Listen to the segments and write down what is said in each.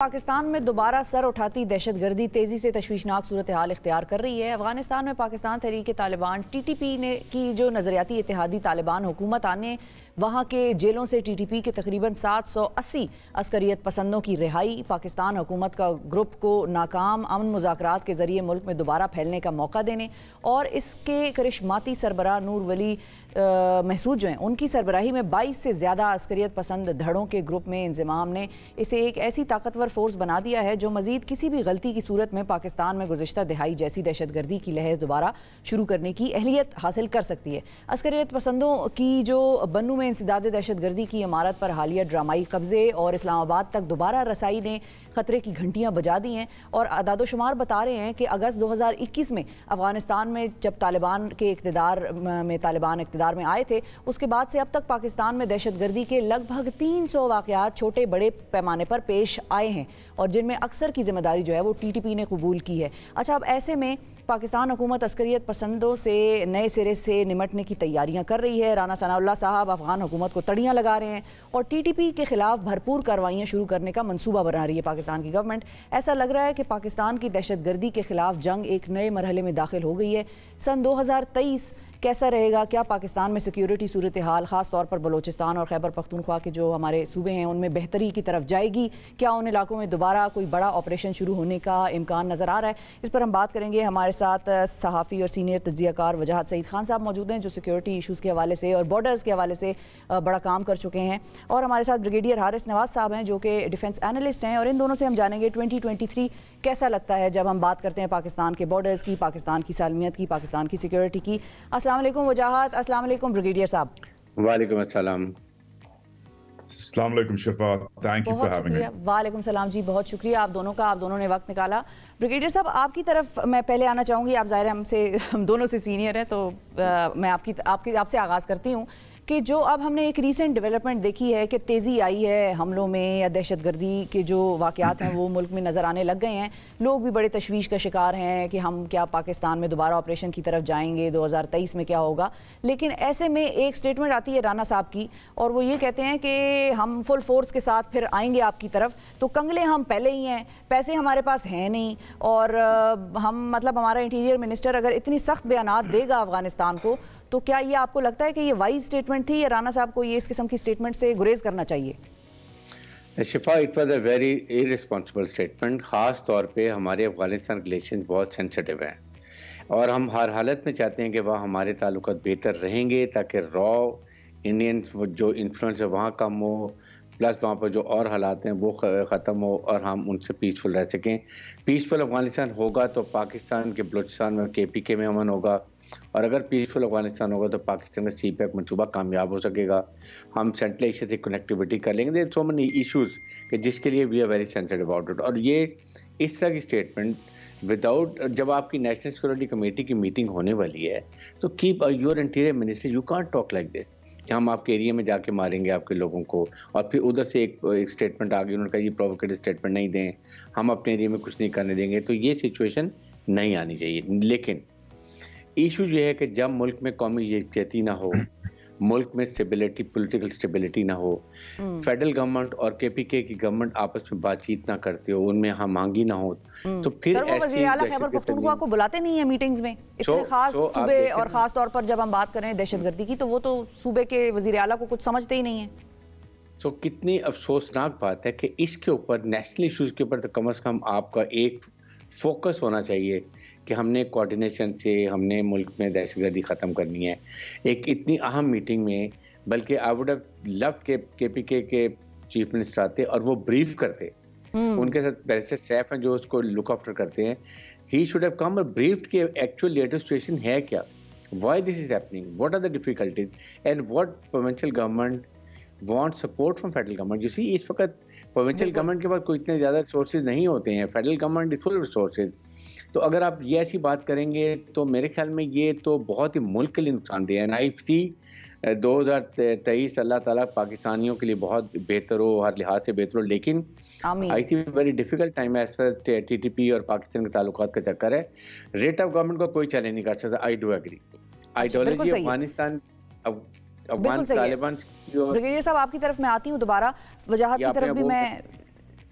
پاکستان میں دوبارہ سر اٹھاتی دہشت گردی تیزی سے تشویشناک صورتحال اختیار کر رہی ہے۔ افغانستان میں پاکستان تحریک طالبان ٹی ٹی پی کی جو نظریاتی اتحادی طالبان حکومت آنے وہاں کے جیلوں سے ٹی ٹی پی کے تقریباً 780 عسکریت پسندوں کی رہائی، پاکستان حکومت کا گروپ کو ناکام امن مذاکرات کے ذریعے ملک میں دوبارہ پھیلنے کا موقع دینے اور اس کے کرشماتی سربراہ نور ولی محسود جو ہیں ان کی سربراہی میں 22 سے زیادہ عسکریت پسند دھڑوں کے گروپ میں انضمام نے اسے ایک ایسی طاقتور فورس بنا دیا ہے جو مزید کسی بھی غلطی کی صورت میں پاکستان میں گزشتہ دہائی جیسی دہشت گردی کی لہر دوبارہ شروع کرنے کی اہلیت حاصل کر سکتی ہے۔ عسکریت پسندوں کی جو بنو میں انسداد دہشت گردی کی عمارت پر حالیہ ڈرامائی قبضے اور اسلام آباد تک دوبارہ رسائی نے خطرے کی گھنٹیاں بجا دی ہیں، اور اعداد و شمار بتا رہے ہیں کہ اگست 2021 میں افغانستان میں جب طالبان اقتدار میں آئے تھے اس کے بعد سے اب تک پاکستان میں دہشت گردی کے لگ بھگ 300 واقعات چھوٹے بڑے پیمانے پر پیش آئے ہیں اور جن میں اکثر کی ذمہ داری جو ہے وہ ٹی ٹی پی نے قبول کی ہے۔ اچھا، اب ایسے میں پاکستان حکومت عسکریت پسندوں سے نئے سرے سے نمٹنے کی تیاریاں کر رہی ہے۔ رانا ثناء اللہ صاحب افغان حکومت کو تڑیاں لگا رہے ہیں اور ٹی ٹی پی کے خلاف بھرپور کارروائیاں شروع کرنے کا منصوبہ بنا رہی ہے پاکستان کی گورنمنٹ۔ ایسا لگ رہا ہے کہ پاکستان کی دہشت گردی کے خلاف جنگ ایک نئے مرحلے میں داخل ہو گئی ہے۔ سن 2023 کیسا رہے گا؟ کیا پاکستان میں سیکیورٹی صورتحال خاص طور پر بلوچستان اور خیبر پختونخوا کے جو ہمارے صوبے ہیں ان میں بہتری کی طرف جائے گی؟ کیا ان علاقوں میں دوبارہ کوئی بڑا آپریشن شروع ہونے کا امکان نظر آ رہا ہے؟ اس پر ہم بات کریں گے۔ ہمارے ساتھ صحافی اور سینئر تجزیہ کار وجاہت سعید خان صاحب موجود ہیں جو سیکیورٹی ایشوز کے حوالے سے اور بارڈرز کے حوالے سے بڑا کام کر چکے ہیں، اور ہمارے ساتھ بریگیڈیئر حارث نواز صاحب ہیں جو کہ ڈیفنس اینالسٹ ہیں، اور ان دونوں سے ہم جانیں گے 2023 کیسا لگتا ہے جب ہم بات کرتے ہیں پاکستان کے بارڈرز کی، پاکستان کی سالمیت کی، پاکستان کی سیکیورٹی کی۔ السلام علیکم وجاہت۔ السلام علیکم بریگیڈیئر صاحب۔ وعلیکم السلام۔ السلام علیکم شفا، thank you for having me. وعلیکم السلام جی، بہت شکریہ آپ دونوں کا، آپ دونوں نے وقت نکالا۔ بریگیڈیئر صاحب آپ کی طرف میں پہلے آنا چاہوں گی، آپ ظاہر ہے ہم دونوں سے سینئر ہیں تو میں آپ سے آغاز کرتی ہوں کہ جو اب ہم نے ایک ریسنٹ ڈیولپمنٹ دیکھی ہے کہ تیزی آئی ہے حملوں میں یا دہشت گردی کے جو واقعات ہیں وہ ملک میں نظر آنے لگ گئے ہیں، لوگ بھی بڑے تشویش کا شکار ہیں کہ ہم کیا پاکستان میں دوبارہ آپریشن کی طرف جائیں گے، 2023 میں کیا ہوگا۔ لیکن ایسے میں ایک سٹیٹمنٹ آتی ہے رانا صاحب کی اور وہ یہ کہتے ہیں کہ ہم فل فورس کے ساتھ پھر آئیں گے آپ کی طرف، تو کنگلے ہم پہلے ہی ہیں، پیسے ہمارے پاس ہیں نہیں، اور ہم ہمارا انٹیریئر منسٹر اگر اتنی سخت بیانات دے گا افغانستان کو تو کیا یہ آپ کو لگتا ہے کہ یہ وائز سٹیٹمنٹ تھی یا رانا صاحب کو یہ اس قسم کی سٹیٹمنٹ سے گریز کرنا چاہیے؟ شفا، it was a very irresponsible statement, خاص طور پہ ہمارے افغانستان ریلیشن بہت سینسٹیو ہیں اور ہم ہر حالت میں چاہتے ہیں کہ وہاں ہمارے تعلقات بہتر رہیں گے تاکہ انڈین جو انفلوئنس ہے وہاں کم ہو، پلس وہاں پر جو اور حالات ہیں وہ ختم ہو اور ہم ان سے پیسفل رہ سکیں۔ پیسفل افغانستان ہوگا تو پاکستان کے بلوچستان میں کے پی کے میں امن ہوگا، اور اگر پیسفل افغانستان ہوگا تو پاکستان کا سی پیک منصوبہ کامیاب ہو سکے گا، ہم سینٹرل ایشیا سے کنیکٹیوٹی کر لیں گے۔ دیر سو مینی ایشوز کہ جس کے لیے we are very sensitive about it, اور یہ اس طرح کی اسٹیٹمنٹ وداؤٹ، جب آپ کی نیشنل سیکورٹی کمیٹی کی میٹنگ ہونے والی ہے تو keep your interior minister, you can't talk like this کہ ہم آپ کے ایریا میں جا کے ماریں گے آپ کے لوگوں کو، اور پھر ادھر سے ایک اسٹیٹمنٹ آ گئی، انہوں نے کہا یہ پرووکیٹو اسٹیٹمنٹ نہیں دیں، ہم اپنے ایریا میں کچھ نہیں کرنے دیں گے، تو یہ سچویشن نہیں آنی چاہیے۔ لیکن ایشو یہ ہے کہ جب ملک میں قومی یکجہتی نہ ہو، ملک میں اسٹیبلٹی، پولیٹیکل اسٹیبلٹی نہ ہو، فیڈرل گورنمنٹ اور کے پی کے کی گورنمنٹ آپس میں بات چیت نہ کرتے ہو، ان میں ہم آہنگی نہ ہو، تو پھر وہ وزیر اعلیٰ خیبر پختونخوا کو بلاتے نہیں ہیں میٹنگز میں اتنے خاص صوبے، اور خاص طور پر جب ہم بات کریں دہشت گردی کی تو وہ تو صوبے کے وزیر اعلیٰ کو کچھ سمجھتے ہی نہیں ہیں۔ کتنی افسوسناک بات ہے کہ اس کے اوپر نیشنل ایشوز کے اوپر تو کم از کم آپ کا ایک فوکس ہونا چاہیے کہ ہم نے کوارڈینیشن سے ہم نے ملک میں دہشت گردی ختم کرنی ہے۔ ایک اتنی اہم میٹنگ میں، بلکہ آئی ووڈ ہیو لوڈ کے پی کے چیف منسٹر آتے اور وہ بریف کرتے، ان کے ساتھ بیرسٹر سیف ہیں جو اس کو لک آفٹر کرتے ہیں، ہی شوڈ ہیو کم اور بریفڈ کہ ایکچوئل لیٹسٹ سچویشن ہے کیا، why this is happening, what are the difficulties and what provincial government want support from federal government. You see اس وقت پروونشل گورنمنٹ کے پاس کوئی اتنے زیادہ ریسورسز نہیں ہوتے ہیں، federal government is full resources, تو اگر آپ یہ ایسی بات کریں گے تو میرے خیال میں یہ تو بہت ہی ملک کے لیے نقصان دہ ہے۔ اینڈ آئی سی 2023 اللہ تعالیٰ پاکستانیوں کے لیے بہت بہتر ہو، ہر لحاظ سے بہتر ہو، لیکن I see very difficult time as per T T P اور پاکستان کے تعلقات کا چکر ہے۔ ریٹ آف گورنمنٹ کو کوئی چیلنج نہیں کر سکتا، I do agree. Ideology Afghanistan Afghan Taliban. Brigadier صاحب آپ کی طرف میں آتی ہوں دوبارہ، وجاہت کی طرف بھی میں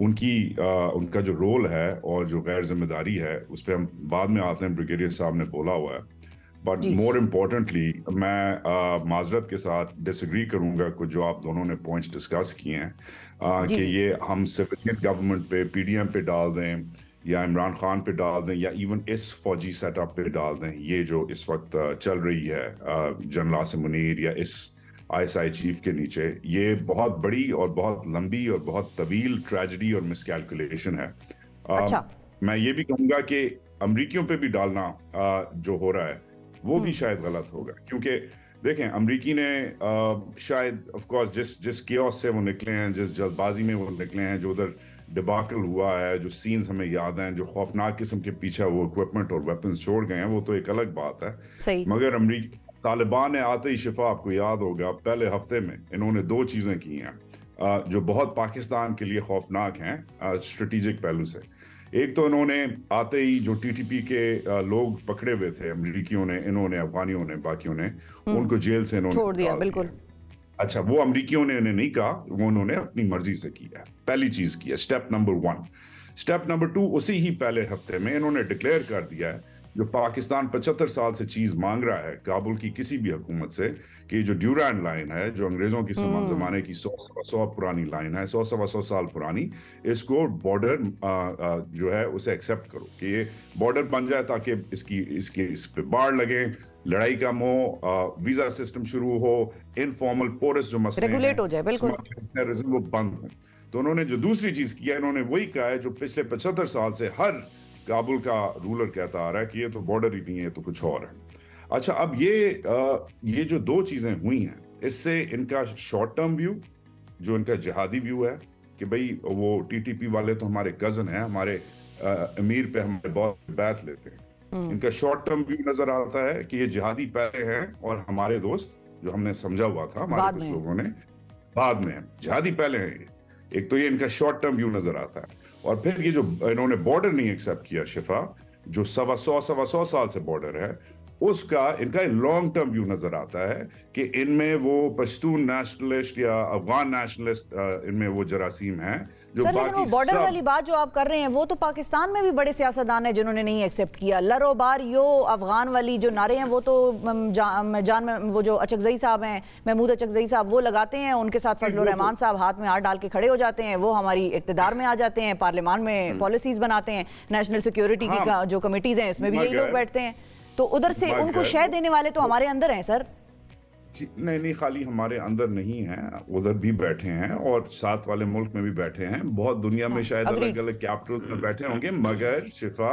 ان کا جو رول ہے اور جو غیر ذمہ داری ہے اس پہ ہم بعد میں آتے ہیں. بریگیڈیئر صاحب نے بولا ہوا ہے. بٹ مور امپورٹنٹلی میں معذرت کے ساتھ ڈس ایگری کروں گا کچھ جو آپ دونوں نے پوائنٹس ڈسکس کیے ہیں کہ یہ ہم سویلین گورنمنٹ پہ پی ڈی ایم پہ ڈال دیں یا عمران خان پہ ڈال دیں یا ایون اس فوجی سیٹ اپ پہ ڈال دیں. یہ جو اس وقت چل رہی ہے جنرل عاصم منیر یا اس ISI چیف کے نیچے, یہ بہت بڑی اور بہت لمبی اور بہت طویل ٹریجڈی اور مس کیلکولیشن ہے. میں یہ بھی کہوں گا کہ امریکیوں پہ بھی ڈالنا جو ہو رہا ہے وہ بھی شاید غلط ہوگا, کیونکہ دیکھیں امریکی نے شاید آف کورس جس کیوس سے وہ نکلے ہیں, جس جلد بازی میں وہ نکلے ہیں, جو ادھر ڈباکل ہوا ہے, جو سینز ہمیں یاد ہیں, جو خوفناک قسم کے پیچھے وہ اکوپمنٹ اور ویپنز چھوڑ گئے ہیں, وہ تو ایک الگ بات ہے. مگر طالبان نے آتے ہی شفا, آپ کو یاد ہوگا پہلے ہفتے میں انہوں نے 2 چیزیں کی ہیں جو بہت پاکستان کے لیے خوفناک ہیں اسٹریٹجک پہلو سے. ایک تو انہوں نے آتے ہی جو ٹی ٹی پی کے لوگ پکڑے ہوئے تھے امریکیوں نے, انہوں نے, افغانیوں نے, باقیوں نے, ان کو جیل سے انہوں نے چھوڑ دیا. بالکل اچھا, وہ امریکیوں نے انہیں نہیں کہا, وہ انہوں نے اپنی مرضی سے کیا. پہلی چیز کیا, اسٹیپ نمبر 1. اسٹیپ نمبر 2, اسی ہی پہلے ہفتے میں انہوں نے ڈکلیئر کر دیا ہے جو پاکستان 75 سال سے چیز مانگ رہا ہے کابل کی کسی بھی حکومت سے, کہ جو ڈیورینڈ لائن ہے, جو انگریزوں کی زمانے کی 100 پرانی لائن ہے, 100 سال پرانی, اس کو بارڈر جو ہے اسے ایکسیپٹ کرو کہ یہ بارڈر بن جائے تاکہ اس پہ باڑ لگے, لڑائی کم ہو, ویزا سسٹم شروع ہو, انفارمل پورس جو مسئلے ریگولیٹ ہو جائے, بالکل وہ بند ہوں. تو انہوں نے جو دوسری چیز کیا, انہوں نے وہی کہا ہے جو پچھلے 75 سال سے ہر کابل کا رولر کہتا آ رہا ہے کہ یہ تو بارڈر ہی نہیں ہے, یہ تو کچھ اور ہے. اچھا, اب یہ جو 2 چیزیں ہوئی ہیں, اس سے ان کا شارٹ ٹرم ویو, جو ان کا جہادی ویو ہے کہ بھئی وہ ٹی ٹی پی والے تو ہمارے کزن ہیں, ہمارے امیر پہ ہمارے بہت بیعت لیتے ہیں, ان کا شارٹ ٹرم ویو نظر آتا ہے کہ یہ جہادی پہلے ہیں اور ہمارے دوست جو ہم نے سمجھا ہوا تھا ہمارے کچھ لوگوں نے بعد میں ہیں, جہادی پہلے ہیں. ایک تو یہ ان کا شارٹ ٹرم ویو نظر آتا ہے, اور پھر یہ جو انہوں نے بارڈر نہیں ایکسیپٹ کیا شفا, جو 100 سال سے بارڈر ہے, اس کا ان کا لانگ ٹرم ویو نظر آتا ہے کہ ان میں وہ پشتون نیشنلسٹ یا افغان نیشنلسٹ ان میں وہ جراثیم ہیں جو باقی بارڈر والی بات جو آپ کر رہے ہیں وہ تو پاکستان میں بھی بڑے سیاستدان ہیں جنہوں نے نہیں ایکسیپٹ کیا. لرو بار یو افغان والی جو نعرے ہیں وہ تو وہ جو اچکزئی صاحب ہیں, محمود اچکزئی صاحب, وہ لگاتے ہیں, ان کے ساتھ فضل الرحمان صاحب ہاتھ میں ہاتھ ڈال کے کھڑے ہو جاتے ہیں, وہ ہماری اقتدار میں آ جاتے ہیں, پارلیمان میں پالیسیز بناتے ہیں, نیشنل سیکیورٹی کی جو کمیٹیز ہیں اس میں بھی یہی لوگ بیٹھتے ہیں. تو ادھر سے ان کو شہ دینے والے تو ہمارے اندر ہیں سر. نہیں, خالی ہمارے اندر نہیں ہیں, ادھر بھی بیٹھے ہیں اور ساتھ والے ملک میں بھی بیٹھے ہیں, بہت دنیا میں شاید الگ الگ کیپٹل میں بیٹھے ہوں گے. مگر شفا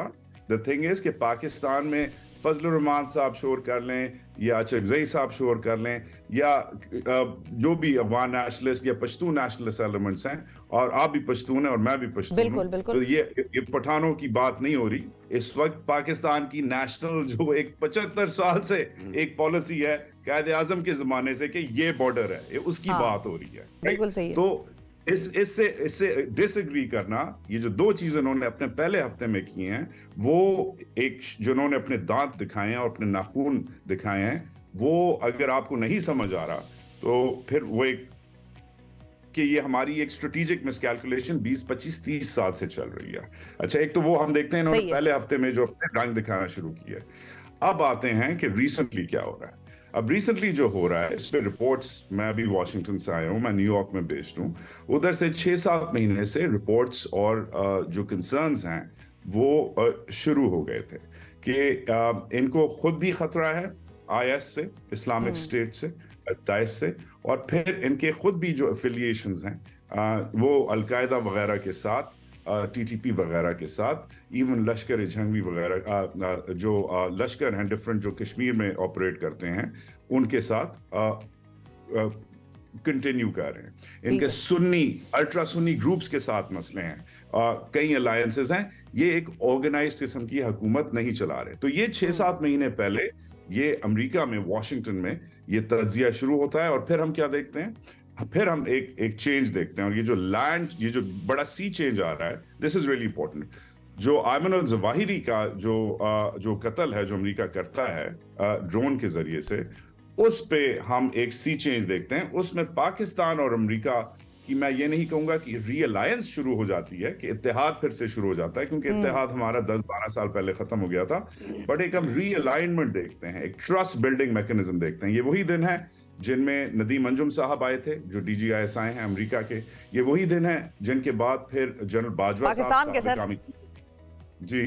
the thing is کہ پاکستان میں فضل الرحمان صاحب شور کر لیں یا اچکزئی صاحب شور کر لیں یا جو بھی افغان نیشنلسٹ یا پشتون نیشنلسٹ ایلیمنٹس ہیں, اور آپ بھی پشتون ہیں اور میں بھی پشتون ہوں, تو یہ پٹھانوں کی بات نہیں ہو رہی. اس وقت پاکستان کی نیشنل جو ایک 75 سال سے ایک پالیسی ہے قائد اعظم کے زمانے سے کہ یہ بارڈر ہے, اس کی بات ہو رہی ہے. بالکل صحیح ہے. تو اس سے ڈس ایگری کرنا, یہ جو 2 چیزیں انہوں نے اپنے پہلے ہفتے میں کی ہیں, وہ ایک جنہوں نے اپنے دانت دکھائے ہیں اور اپنے ناخون دکھائے ہیں, وہ اگر آپ کو نہیں سمجھ آ رہا تو پھر وہ ایک کہ یہ ہماری ایک اسٹریٹجک مس کیلکولیشن 20 25 30 سال سے چل رہی ہے. اچھا, ایک تو وہ ہم دیکھتے ہیں انہوں نے پہلے ہفتے میں جو اپنے رنگ دکھانا شروع کیا. اب آتے ہیں کہ ریسنٹلی کیا ہو رہا ہے. اب ریسنٹلی جو ہو رہا ہے اس پہ رپورٹس, میں ابھی واشنگٹن سے آیا ہوں, میں نیو یارک میں بیسڈ ہوں, ادھر سے 6-7 مہینے سے رپورٹس اور جو کنسرنز ہیں وہ شروع ہو گئے تھے کہ ان کو خود بھی خطرہ ہے IS سے, اسلامک اسٹیٹ سے, داعش سے, اور پھر ان کے خود بھی جو افیلیشنز ہیں وہ القاعدہ وغیرہ کے ساتھ, ٹی ٹی پی وغیرہ کے ساتھ, ایون لشکر جنگی وغیرہ جو لشکر ہیں ڈفرنٹ جو کشمیر میں آپریٹ کرتے ہیں, ان کے ساتھ کنٹینیو کر رہے ہیں. ان کے سنی الٹرا سنی گروپس کے ساتھ مسئلے ہیں, کئی الائنسز ہیں, یہ ایک آرگنائزڈ قسم کی حکومت نہیں چلا رہے. تو یہ 6-7 مہینے پہلے یہ امریکہ میں واشنگٹن میں یہ تجزیہ شروع ہوتا ہے, اور پھر ہم کیا دیکھتے ہیں, پھر ہم ایک چینج دیکھتے ہیں. اور یہ جو لینڈ, یہ جو بڑا سی چینج آ رہا ہے, دس از ریئلی امپورٹنٹ. جو ایمن الظواہری کا جو قتل ہے جو امریکہ کرتا ہے ڈرون کے ذریعے سے, اس پہ ہم ایک سی چینج دیکھتے ہیں. اس میں پاکستان اور امریکہ کہ میں یہ نہیں کہوں گا کہ ری الائنس شروع ہو جاتی ہے، کہ اتحاد پھر سے شروع ہو جاتا ہے، کیونکہ اتحاد ہمارا 10-12 سال پہلے ختم ہو گیا تھا، بٹ ایک ہم ری الائنمنٹ دیکھتے ہیں، ایک ٹرسٹ بلڈنگ میکنزم دیکھتے ہیں۔ یہ وہی دن ہے جن میں ندیم انجم صاحب آئے تھے جو ڈی جی آئی ایس آئے ہیں امریکہ کے، یہ وہی دن ہے جن کے بعد پھر جنرل باجوہ پاکستان کے سر جی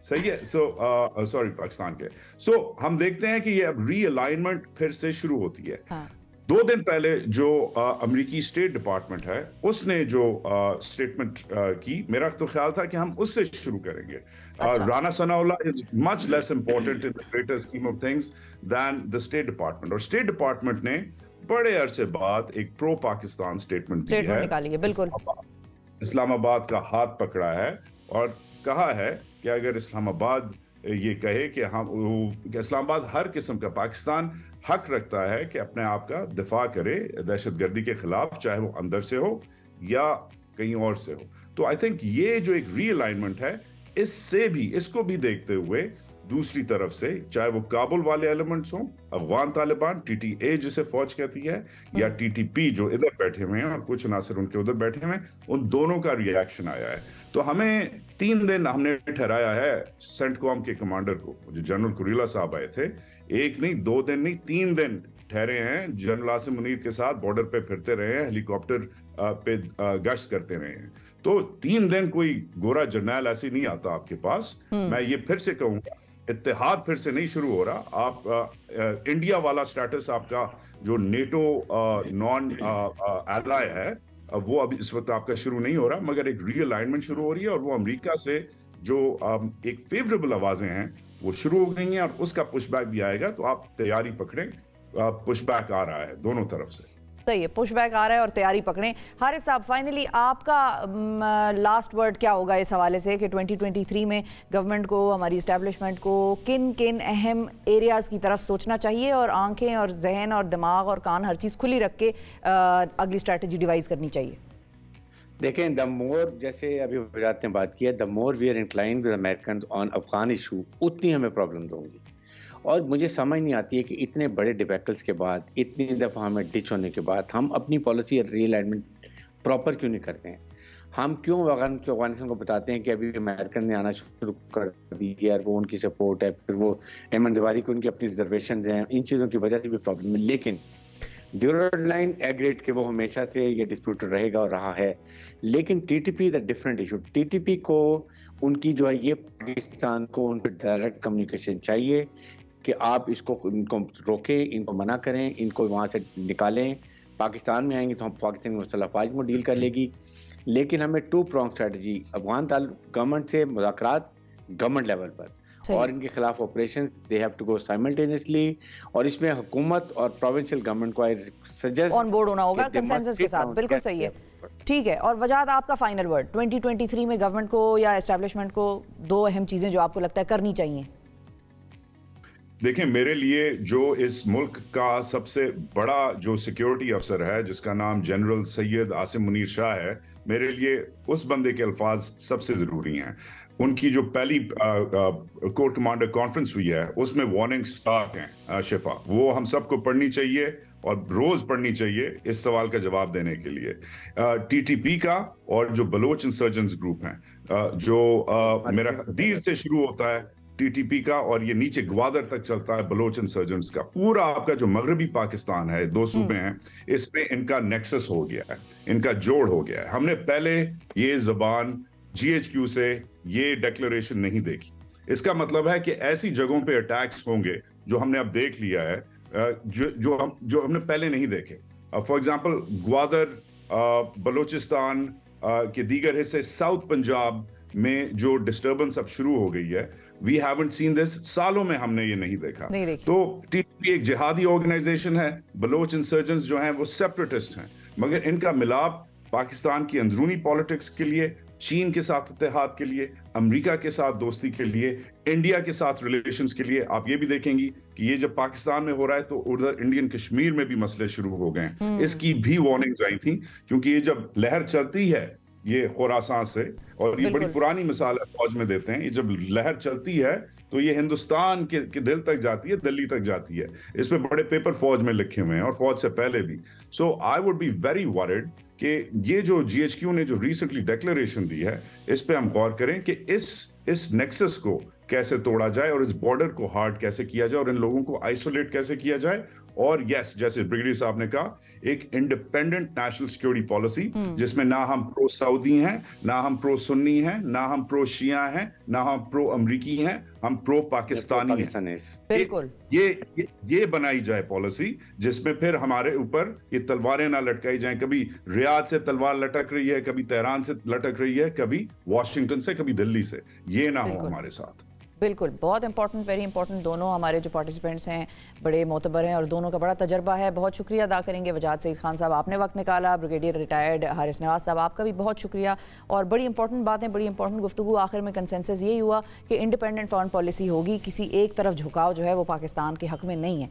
صحیح ہے، سوری پاکستان کے، ہم دیکھتے ہیں کہ یہ اب ری الائنمنٹ پھر سے شروع ہوتی ہے۔ 2 دن پہلے جو امریکی اسٹیٹ ڈپارٹمنٹ ہے اس نے جو اسٹیٹمنٹ کی، میرا تو خیال تھا کہ ہم اس سے شروع کریں گے۔ Rana Sanaullah is much less important in the greater scheme of things than the State Department, اور اسٹیٹ ڈپارٹمنٹ نے بڑے عرصے بعد ایک پرو پاکستان اسٹیٹمنٹ دی ہے، بالکل اسلام آباد کا ہاتھ پکڑا ہے اور کہا ہے کہ اگر اسلام آباد یہ کہے کہ اسلام آباد ہر قسم کا، پاکستان حق رکھتا ہے کہ اپنے آپ کا دفاع کرے دہشت گردی کے خلاف، چاہے وہ اندر سے ہو یا کہیں اور سے ہو۔ تو آئی تھنک یہ جو ایک ری الائنمنٹ ہے، اس کو بھی دیکھتے ہوئے دوسری طرف سے، چاہے وہ کابل والے ایلیمنٹس ہوں، Afghan Taliban, T T A جسے فوج کہتی ہے، یا ٹی ٹی پی جو ادھر بیٹھے ہوئے ہیں اور کچھ عناصر ان کے ادھر بیٹھے ہوئے ہیں، ان دونوں کا ری ایکشن آیا ہے۔ تو ہمیں 3 دن ہم نے ٹھہرایا ہے سینٹ کوم کے کمانڈر کو، جو جنرل کوریلا صاحب آئے تھے، 1 نہیں 2 دن نہیں 3 دن ٹھہرے ہیں، جنرل عاصم منیر کے ساتھ بارڈر پہ پھرتے رہے ہیں، ہیلی کاپٹر پہ گشت کرتے رہے ہیں۔ تو 3 دن کوئی گورا جرنیل ایسے نہیں آتا آپ کے پاس۔ میں یہ پھر سے کہوں گا، اتحاد پھر سے نہیں شروع ہو رہا۔ آپ انڈیا والا سٹیٹس آپ کا جو نیٹو نان ایلائی ہے، وہ ابھی اس وقت آپ کا شروع نہیں ہو رہا، مگر ایک ری الائنمنٹ شروع ہو رہی ہے، اور وہ امریکہ سے جو ایک فیوریبل آوازیں ہیں وہ شروع ہو گئی ہیں، اور اس کا پش بیک بھی آئے گا۔ تو آپ تیاری پکڑیں، پش بیک آ رہا ہے دونوں طرف سے۔ صحیح ہے، پش بیک آ رہا ہے اور تیاری پکڑیں۔ حارث صاحب، فائنلی آپ کا لاسٹ ورڈ کیا ہوگا اس حوالے سے کہ 2023 میں گورنمنٹ کو، ہماری اسٹیبلشمنٹ کو کن اہم ایریاز کی طرف سوچنا چاہیے، اور آنکھیں اور ذہن اور دماغ اور کان ہر چیز کھلی رکھ کے اگلی اسٹریٹجی ڈیوائز کرنی چاہیے؟ دیکھیں، دا مور، جیسے ابھی وزارت نے بات کیا، the more we are inclined with Americans on Afghan issue, اتنی ہمیں پرابلمز ہوں گی۔ اور مجھے سمجھ نہیں آتی ہے کہ اتنے بڑے ڈیبیکلز کے بعد، اتنی دفعہ ہمیں ڈچ ہونے کے بعد، ہم اپنی پالیسی ری الائنمنٹ پراپر کیوں نہیں کرتے ہیں؟ ہم کیوں افغانستان کو بتاتے ہیں کہ ابھی امریکن نے آنا شروع کر دی ہے اور وہ ان کی سپورٹ ہے، پھر وہ ایمن دیواری کو ان کی اپنی ریزرویشنز ہیں، ان چیزوں کی وجہ سے بھی پرابلم ہے۔ لیکن ڈیورنڈ لائن ایگریٹ کے وہ ہمیشہ سے یہ ڈسپیوٹڈ رہے گا اور رہا ہے، لیکن T T P is a different issue. T T پی کو ان کی جو ہے، یہ پاکستان کو ان پہ ڈائریکٹ کمیونیکیشن چاہیے کہ آپ ان کو روکیں، ان کو منع کریں، ان کو وہاں سے نکالیں۔ پاکستان میں آئیں گے تو ہم پاکستانی مسلح افواج میں ڈیل کر لے گی، لیکن ہمیں 2 پرونگ اسٹریٹجی، افغان گورنمنٹ سے مذاکرات گورنمنٹ لیول پر، اور ان کے خلاف operation they have to go simultaneously, اور اس میں حکومت اور پروونشل گورنمنٹ کو سجیسٹ آن بورڈ ہونا ہوگا کنسنسس کے ساتھ۔ بالکل صحیح ہے، ٹھیک ہے۔ اور وجاد، آپ کا فائنل ورڈ 2023 میں گورنمنٹ کو یا اسٹیبلشمنٹ کو 2 اہم چیزیں جو آپ کو لگتا ہے کرنی چاہیے؟ دیکھیں، میرے لیے جو اس ملک کا سب سے بڑا جو سیکیورٹی افسر ہے، جس کا نام جنرل سید عاصم منیر شاہ ہے، میرے لیے اس بندے کے الفاظ سب سے ضروری ہیں۔ ان کی جو پہلی کور کمانڈر کانفرنس ہوئی ہے، اس میں وارننگ سٹارٹ ہیں شفا، وہ ہم سب کو پڑھنی چاہیے اور روز پڑھنی چاہیے اس سوال کا جواب دینے کے لیے۔ ٹی ٹی پی کا اور جو بلوچ انسرجنس گروپ ہیں، جو میرا دیر سے شروع ہوتا ہے ٹی ٹی پی کا، اور یہ نیچے گوادر تک چلتا ہے بلوچ انسرجنٹس کا، پورا آپ کا جو مغربی پاکستان ہے، 2 صوبے ہیں، اس میں ان کا نیکسس ہو گیا ہے، ان کا جوڑ ہو گیا ہے۔ ہم نے پہلے یہ زبان جی ایچ کیو سے یہ ڈیکلریشن نہیں دیکھی۔ اس کا مطلب ہے کہ ایسی جگہوں پہ اٹیکس ہوں گے جو ہم نے اب دیکھ لیا ہے، جو ہم نے پہلے نہیں دیکھے۔ فار ایگزامپل، گوادر، بلوچستان کے دیگر حصے، ساؤتھ پنجاب میں جو ڈسٹربنس اب شروع ہو گئی ہے، we haven't seen this، سالوں میں ہم نے یہ نہیں دیکھا۔ تو ٹی ٹی پی ایک جہادی آرگنائزیشن ہے، بلوچ انسرجنٹس جو ہیں وہ سیپریٹسٹ ہیں، مگر ان کا ملاپ پاکستان کی اندرونی پالیٹکس کے لیے، چین کے ساتھ اتحاد کے لیے، امریکہ کے ساتھ دوستی کے لیے، انڈیا کے ساتھ ریلیشنز کے لیے۔ آپ یہ بھی دیکھیں گی کہ یہ جب پاکستان میں ہو رہا ہے تو ادھر انڈین کشمیر میں بھی مسئلے شروع ہو گئے ہیں۔ اس کی بھی وارننگز آئی تھیں، کیونکہ یہ جب لہر چلتی ہے یہ خراسان سے، اور یہ بڑی پرانی مثال ہے فوج میں دیتے ہیں، یہ جب لہر چلتی ہے تو یہ ہندوستان کے دل تک جاتی ہے، دلی تک جاتی ہے۔ اس پہ بڑے پیپر فوج میں لکھے ہوئے ہیں اور فوج سے پہلے بھی۔ So I would be very worried کہ یہ جو GHQ نے جو ریسنٹلی ڈیکلریشن دی ہے اس پہ ہم غور کریں کہ اس نیکسس کو کیسے توڑا جائے اور اس بارڈر کو ہارڈ کیسے کیا جائے اور ان لوگوں کو آئسولیٹ کیسے کیا جائے. اور یس, جیسے بریگیڈیئر صاحب نے کہا, ایک انڈیپینڈنٹ نیشنل سیکورٹی پالیسی جس میں نہ ہم پرو سعودی ہیں, نہ ہم پرو سنی ہیں, نہ ہم پرو شیعہ ہیں, نہ ہم پرو امریکی ہیں, ہم پرو پاکستانی ہیں. بالکل یہ بنائی جائے پالیسی جس میں پھر ہمارے اوپر یہ تلواریں نہ لٹکائی جائیں. کبھی ریاض سے تلوار لٹک رہی ہے, کبھی تہران سے لٹک رہی ہے, کبھی واشنگٹن سے, کبھی دلی سے. یہ نہ ہو ہمارے ساتھ. بالکل, بہت امپورٹنٹ, ویری امپورٹنٹ. دونوں ہمارے جو پارٹیسپینٹس ہیں بڑے معتبر ہیں اور دونوں کا بڑا تجربہ ہے. بہت شکریہ ادا کریں گے وجاہت سعید خان صاحب, آپ نے وقت نکالا. بریگیڈیئر ریٹائرڈ حارث نواز صاحب, آپ کا بھی بہت شکریہ. اور بڑی امپورٹنٹ باتیں, بڑی امپورٹنٹ گفتگو. آخر میں کنسنسس یہی ہوا کہ انڈیپینڈنٹ فارن پالیسی ہوگی, کسی ایک طرف جھکاؤ جو ہے وہ پاکستان کے حق میں نہیں ہے.